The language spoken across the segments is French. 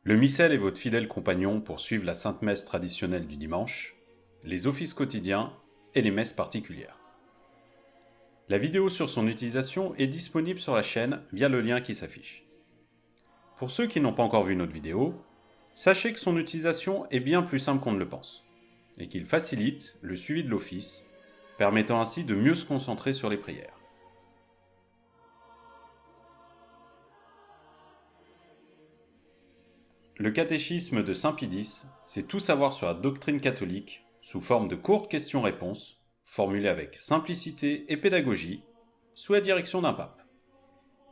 Le missel est votre fidèle compagnon pour suivre la Sainte Messe traditionnelle du dimanche, les offices quotidiens et les messes particulières. La vidéo sur son utilisation est disponible sur la chaîne via le lien qui s'affiche. Pour ceux qui n'ont pas encore vu notre vidéo, sachez que son utilisation est bien plus simple qu'on ne le pense, et qu'il facilite le suivi de l'office, permettant ainsi de mieux se concentrer sur les prières. Le catéchisme de Saint Pie X, c'est tout savoir sur la doctrine catholique sous forme de courtes questions-réponses, formulées avec simplicité et pédagogie, sous la direction d'un pape.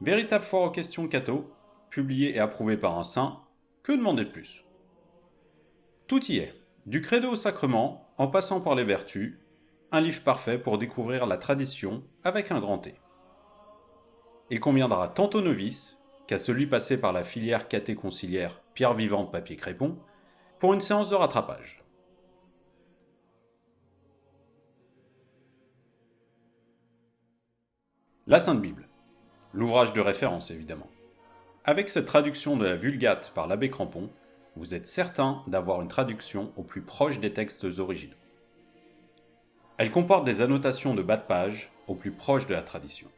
Véritable foire aux questions catho, publié et approuvé par un saint, que demander de plus? Tout y est, du credo au sacrement, en passant par les vertus, un livre parfait pour découvrir la tradition avec un grand T. Il conviendra tant aux novices qu'à celui passé par la filière catéconciliaire Pierre Vivante Papier Crépon pour une séance de rattrapage. La Sainte Bible, l'ouvrage de référence évidemment. Avec cette traduction de la Vulgate par l'abbé Crampon, vous êtes certain d'avoir une traduction au plus proche des textes originaux. Elle comporte des annotations de bas de page au plus proche de la tradition.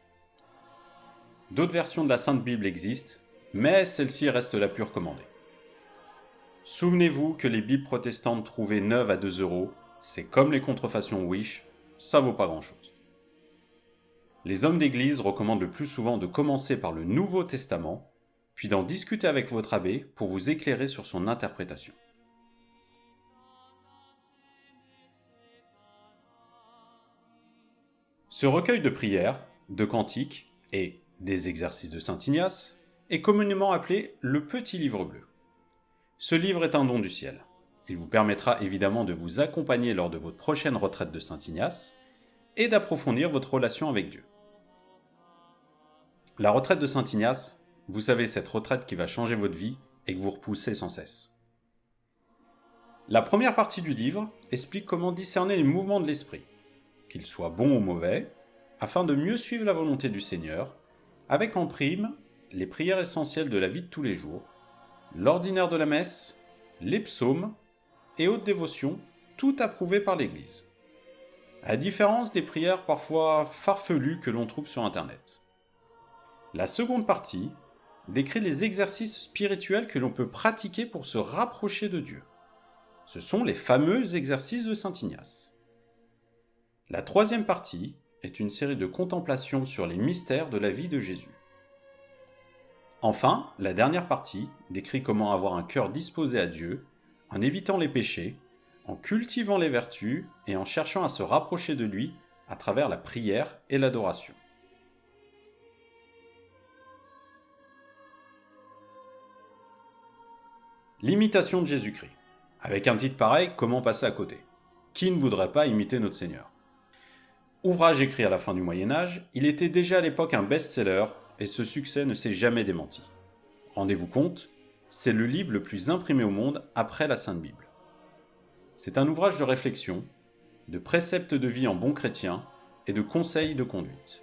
D'autres versions de la Sainte Bible existent, mais celle-ci reste la plus recommandée. Souvenez-vous que les Bibles protestantes trouvées neuves à 2 €, c'est comme les contrefaçons Wish, ça vaut pas grand-chose. Les hommes d'église recommandent le plus souvent de commencer par le Nouveau Testament, puis d'en discuter avec votre abbé pour vous éclairer sur son interprétation. Ce recueil de prières, de cantiques et des exercices de Saint Ignace est communément appelé le Petit Livre Bleu. Ce livre est un don du ciel. Il vous permettra évidemment de vous accompagner lors de votre prochaine retraite de Saint Ignace et d'approfondir votre relation avec Dieu. La retraite de Saint Ignace, vous savez, cette retraite qui va changer votre vie et que vous repoussez sans cesse. La première partie du livre explique comment discerner les mouvements de l'esprit, qu'ils soient bons ou mauvais, afin de mieux suivre la volonté du Seigneur, avec en prime les prières essentielles de la vie de tous les jours, l'ordinaire de la messe, les psaumes et autres dévotions, tout approuvé par l'Église. À la différence des prières parfois farfelues que l'on trouve sur Internet. La seconde partie décrit les exercices spirituels que l'on peut pratiquer pour se rapprocher de Dieu. Ce sont les fameux exercices de Saint Ignace. La troisième partie est une série de contemplations sur les mystères de la vie de Jésus. Enfin, la dernière partie décrit comment avoir un cœur disposé à Dieu, en évitant les péchés, en cultivant les vertus et en cherchant à se rapprocher de lui à travers la prière et l'adoration. L'imitation de Jésus-Christ. Avec un titre pareil, comment passer à côté? Qui ne voudrait pas imiter notre Seigneur? Ouvrage écrit à la fin du Moyen-Âge, il était déjà à l'époque un best-seller et ce succès ne s'est jamais démenti. Rendez-vous compte, c'est le livre le plus imprimé au monde après la Sainte Bible. C'est un ouvrage de réflexion, de préceptes de vie en bon chrétien et de conseils de conduite.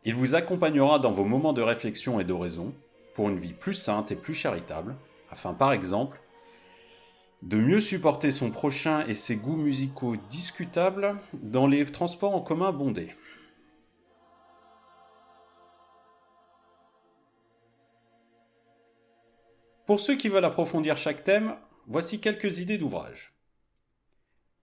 Il vous accompagnera dans vos moments de réflexion et d'oraison pour une vie plus sainte et plus charitable, afin par exemple de mieux supporter son prochain et ses goûts musicaux discutables dans les transports en commun bondés. Pour ceux qui veulent approfondir chaque thème, voici quelques idées d'ouvrages.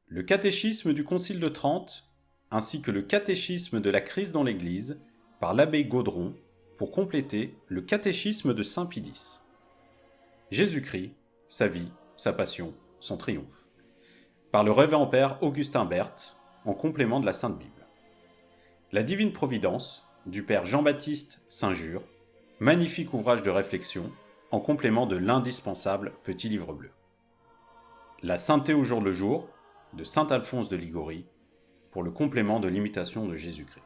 Le catéchisme du Concile de Trente, ainsi que le catéchisme de la crise dans l'Église, par l'abbé Gaudron, pour compléter le catéchisme de Saint Pie X. Jésus-Christ, sa vie, sa passion, son triomphe. Par le révérend père Augustin Berthe, en complément de la Sainte Bible. La Divine Providence, du père Jean-Baptiste Saint-Jure, magnifique ouvrage de réflexion, en complément de l'indispensable Petit Livre Bleu. La Sainteté au jour le jour, de saint Alphonse de Liguori, pour le complément de l'imitation de Jésus-Christ.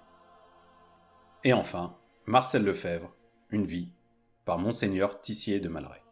Et enfin, Marcel Lefebvre, Une vie, par Monseigneur Tissier de Malray.